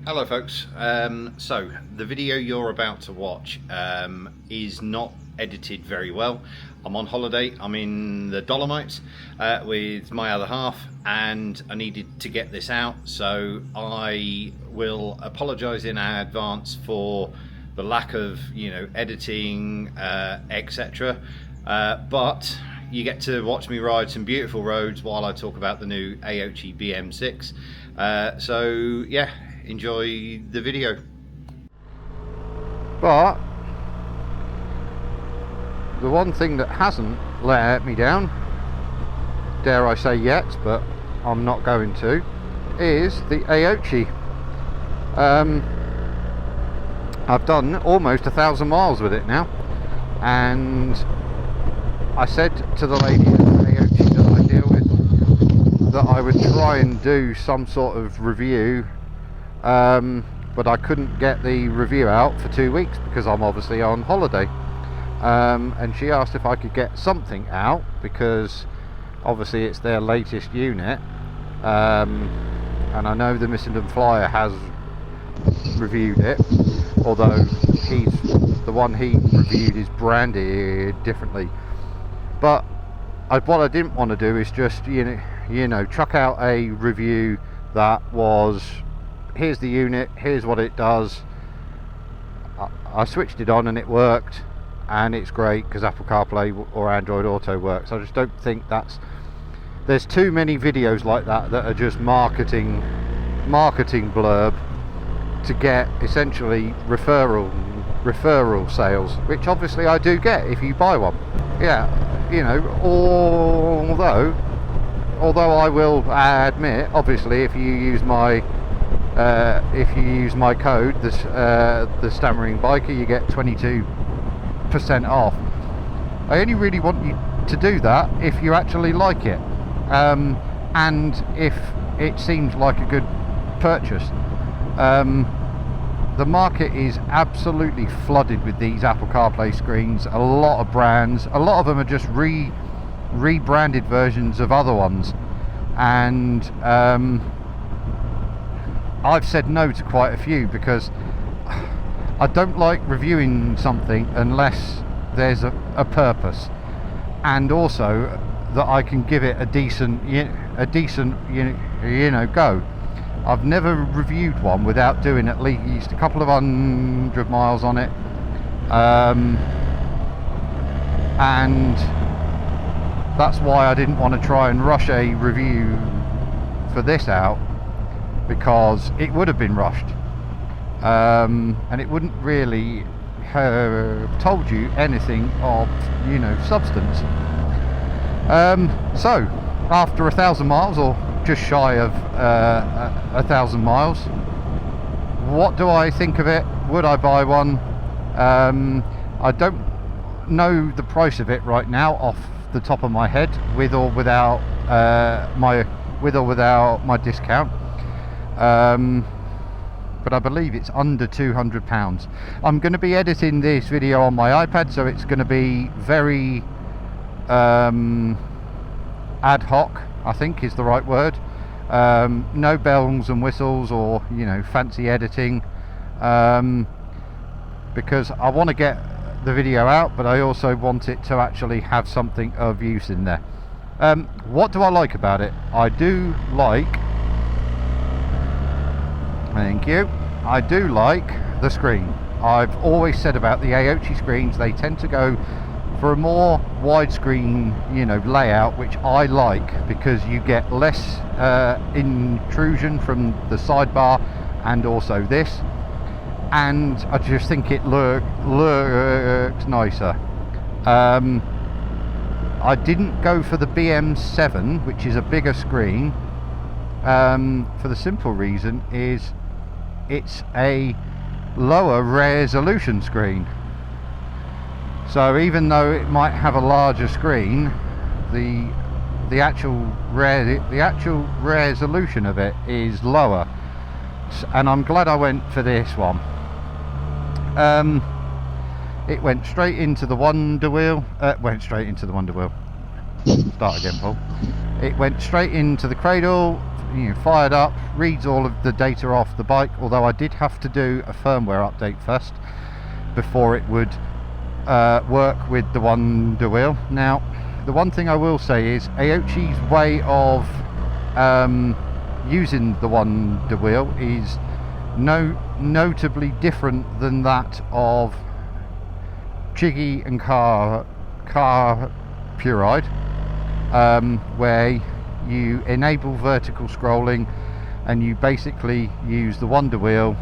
Hello folks, so the video you're about to watch is not edited very well. I'm on holiday, I'm in the Dolomites with my other half, and I needed to get this out, so I will apologise in advance for the lack of editing, etc. But you get to watch me ride some beautiful roads while I talk about the new Aoocci BM6. So yeah, enjoy the video. But the one thing that hasn't let me down, dare I say yet, but I'm not going to, is the Aoocci. I've done almost 1,000 miles with it now, and I said to the lady at Aoocci that I deal with that I would try and do some sort of review, but I couldn't get the review out for 2 weeks because I'm obviously on holiday, and she asked if I could get something out because obviously it's their latest unit, and I know the Missenden Flyer has reviewed it, although the one he reviewed is branded differently. But what I didn't want to do is just chuck out a review that was, here's the unit, here's what it does. I switched it on and it worked, and it's great because Apple CarPlay or Android Auto works. I just don't think there's too many videos like that are just marketing blurb to get essentially referral sales, which obviously I do get if you buy one. Yeah, although I will admit, obviously, if you use my code, the Stammering Biker, you get 22% off. I only really want you to do that if you actually like it, and if it seems like a good purchase. The market is absolutely flooded with these Apple CarPlay screens. A lot of brands, a lot of them are just rebranded versions of other ones, and I've said no to quite a few because I don't like reviewing something unless there's a purpose, and also that I can give it a decent go. I've never reviewed one without doing at least a couple of 100 miles on it, and that's why I didn't want to try and rush a review for this out, because it would have been rushed, and it wouldn't really have told you anything of substance. So after 1,000 miles, or just shy of 1,000 miles, what do I think of it? Would I buy one? I don't know the price of it right now off the top of my head, with or without my discount, but I believe it's under £200. I'm going to be editing this video on my iPad, so it's going to be very ad hoc, I think is the right word. No bells and whistles or fancy editing, because I want to get the video out, but I also want it to actually have something of use in there. What do I like about it? I do like, thank you, I do like the screen. I've always said about the Aoocci screens, they tend to go for a more widescreen layout, which I like because you get less intrusion from the sidebar and also this, and I just think it looks nicer. I didn't go for the BM7, which is a bigger screen, for the simple reason is it's a lower resolution screen. So even though it might have a larger screen, the actual resolution of it is lower, and I'm glad I went for this one. It went straight into the Wonder Wheel. Start again, Paul. It went straight into the cradle, fired up, reads all of the data off the bike, although I did have to do a firmware update first before it would work with the Wonder Wheel. Now, the one thing I will say is Aoocci's way of using the Wonder Wheel is notably different than that of CHIGEE and CarPlay, where you enable vertical scrolling and you basically use the Wonder Wheel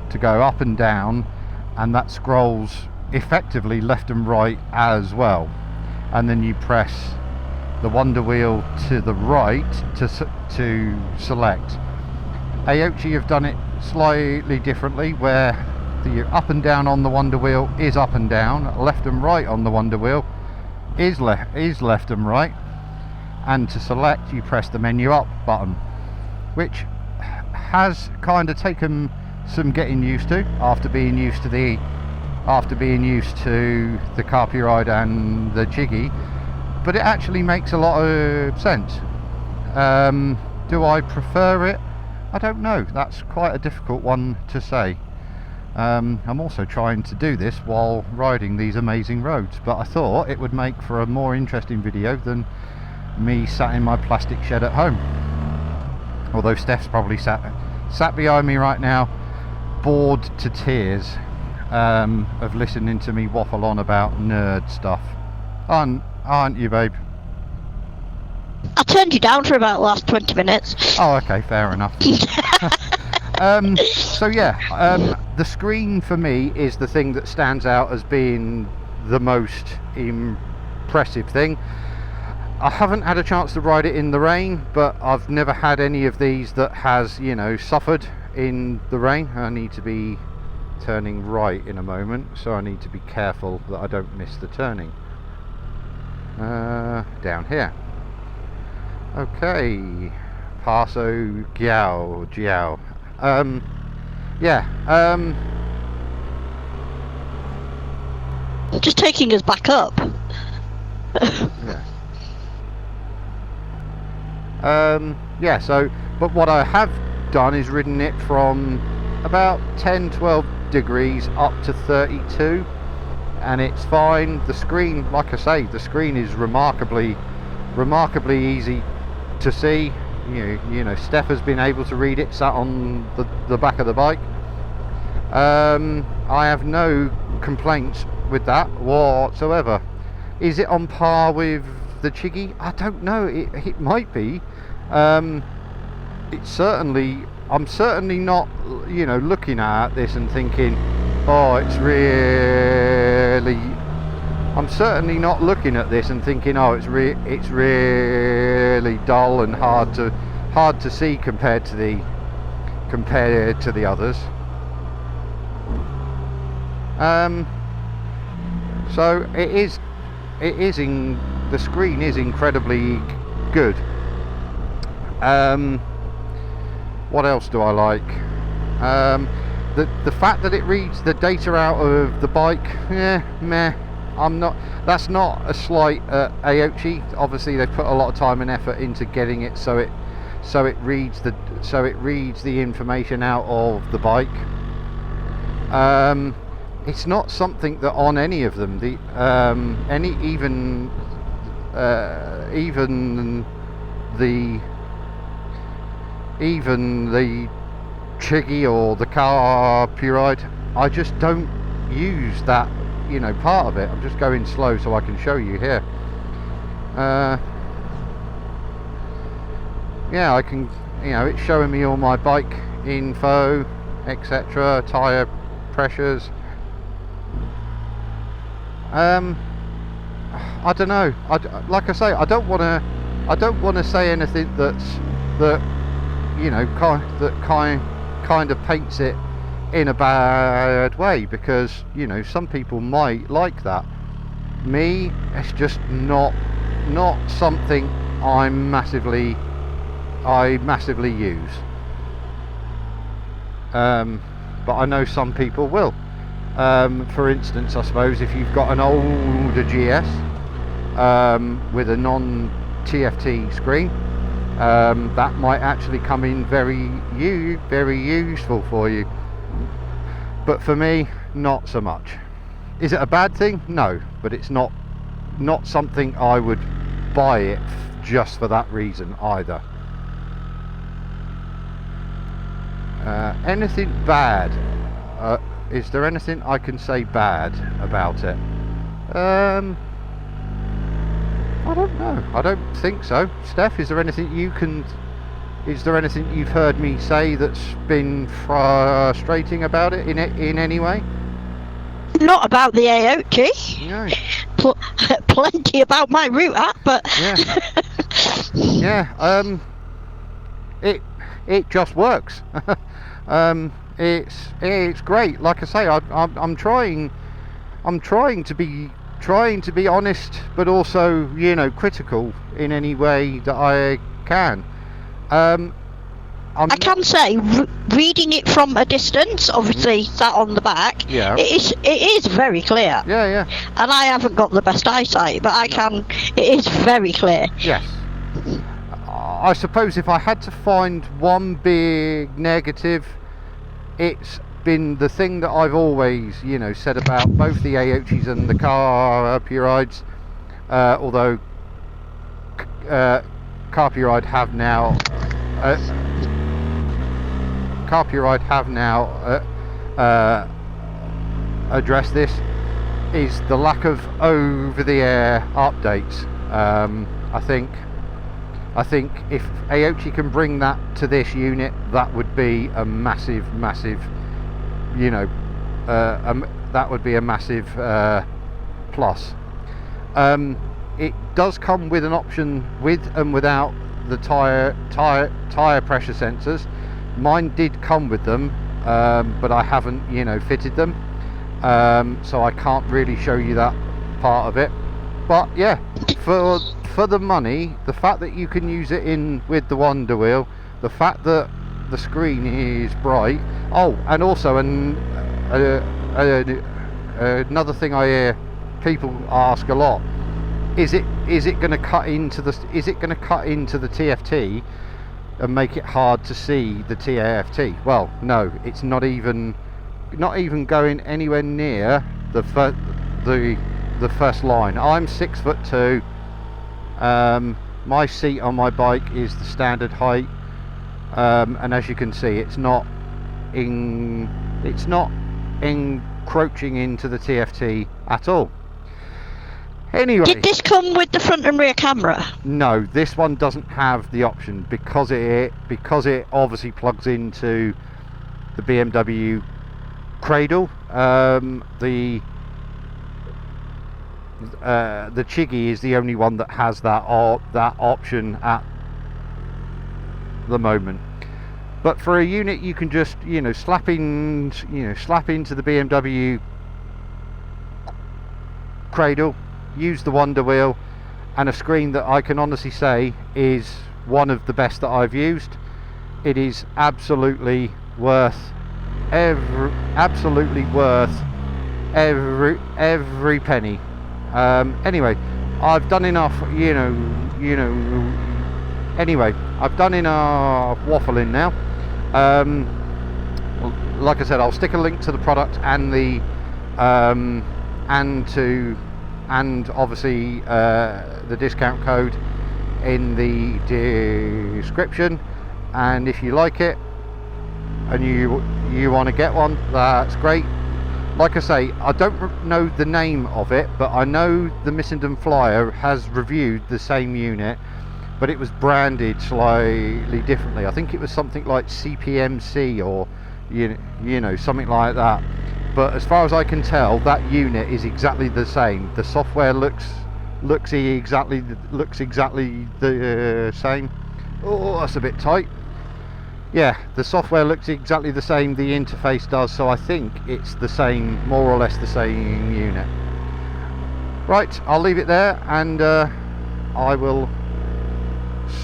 to go up and down, and that scrolls effectively left and right as well, and then you press the Wonder Wheel to the right to select. Aoocci have done it slightly differently, where the up and down on the Wonder Wheel is up and down, left and right on the Wonder Wheel is left and right, and to select you press the menu up button, which has kind of taken some getting used to after being used to the CarPlay and the CHIGEE, but it actually makes a lot of sense. Do I prefer it? I don't know. That's quite a difficult one to say. I'm also trying to do this while riding these amazing roads, but I thought it would make for a more interesting video than me sat in my plastic shed at home. Although Steph's probably sat behind me right now, bored to tears of listening to me waffle on about nerd stuff. Aren't you, babe? I turned you down for about the last 20 minutes. Oh, okay, fair enough. So yeah, the screen for me is the thing that stands out as being the most impressive thing. I haven't had a chance to ride it in the rain, but I've never had any of these that has, suffered in the rain. I need to be turning right in a moment, so I need to be careful that I don't miss the turning. Down here. Okay, Paso Giao. Just taking us back up. So, but what I have done is ridden it from about 10-12 degrees up to 32, and it's fine. The screen, like I say, the screen is remarkably easy to see. Steph has been able to read it sat on the back of the bike. I have no complaints with that whatsoever. Is it on par with the CHIGEE? I don't know. It might be. It's certainly. I'm certainly not, looking at this and thinking, oh, it's really. I'm certainly not looking at this and thinking, oh, it's really dull and hard to see compared to the others. So the screen is incredibly good. What else do I like? The fact that it reads the data out of the bike, meh. That's not a slight at Aoocci. Obviously they put a lot of time and effort into getting it so it reads the information out of the bike. It's not something that on any of them, even the CHIGEE or the CarPlay, I just don't use that part of it. I'm just going slow so I can show you here. I can, it's showing me all my bike info, etc., tyre pressures. I don't know. Like I say, I don't want to say anything that kind of paints it in a bad way, because some people might like that. Me, it's just not something I massively use. But I know some people will. For instance, I suppose if you've got an older GS with a non-TFT screen, that might actually come in very useful for you. But for me, not so much. Is it a bad thing? No, but it's not something I would buy it just for that reason either. Anything bad? Is there anything I can say bad about it? I don't know. I don't think so. Steph, is there anything you've heard me say that's been frustrating about it in any way? Not about the Aoocci. No. Plenty about my route app, but yeah. Yeah. It just works. It's great. Like I say, I'm trying to be honest, but also, you know, critical in any way that I can. I can say, reading it from a distance, obviously that on the back, yeah, it is very clear. Yeah, yeah. And I haven't got the best eyesight, but it is very clear. Yes. I suppose if I had to find one big negative, it's been the thing that I've always, you know, said about both the Aooccis and the CarPlay, although CarPlay have now addressed this, is the lack of over-the-air updates. I think if Aoocci can bring that to this unit, that would be a massive, you know, that would be a massive plus. It does come with an option with and without the tire pressure sensors. Mine did come with them, but I haven't, you know, fitted them, so I can't really show you that part of it. But yeah, for the money, the fact that you can use it in with the Wonder Wheel, the fact that the screen is bright. Oh, and also another thing I hear people ask a lot: is it going to cut into the TFT and make it hard to see the TFT? Well, no, it's not even going anywhere near the first line. I'm 6'2". My seat on my bike is the standard height, and as you can see, it's not encroaching into the TFT at all. Anyway, did this come with the front and rear camera? No, this one doesn't have the option because it obviously plugs into the BMW cradle. The CHIGEE is the only one that has that option at the moment. But for a unit, you can just, you know, slap into the BMW cradle, use the Wonder Wheel, and a screen that I can honestly say is one of the best that I've used. It is absolutely worth every penny. Anyway, I've done enough, anyway, I've done enough waffling now. Like I said, I'll stick a link to the product and the and obviously the discount code in the description, and if you like it and you want to get one, that's great. Like I say, I don't know the name of it, but I know the Missenden Flyer has reviewed the same unit, but it was branded slightly differently. I think it was something like CPMC or you know, something like that. But as far as I can tell, that unit is exactly the same. The software looks exactly the same. Oh, that's a bit tight. Yeah, the software looks exactly the same, the interface does, so I think it's the same, more or less the same unit. Right, I'll leave it there, and I will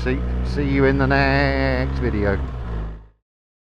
see you in the next video.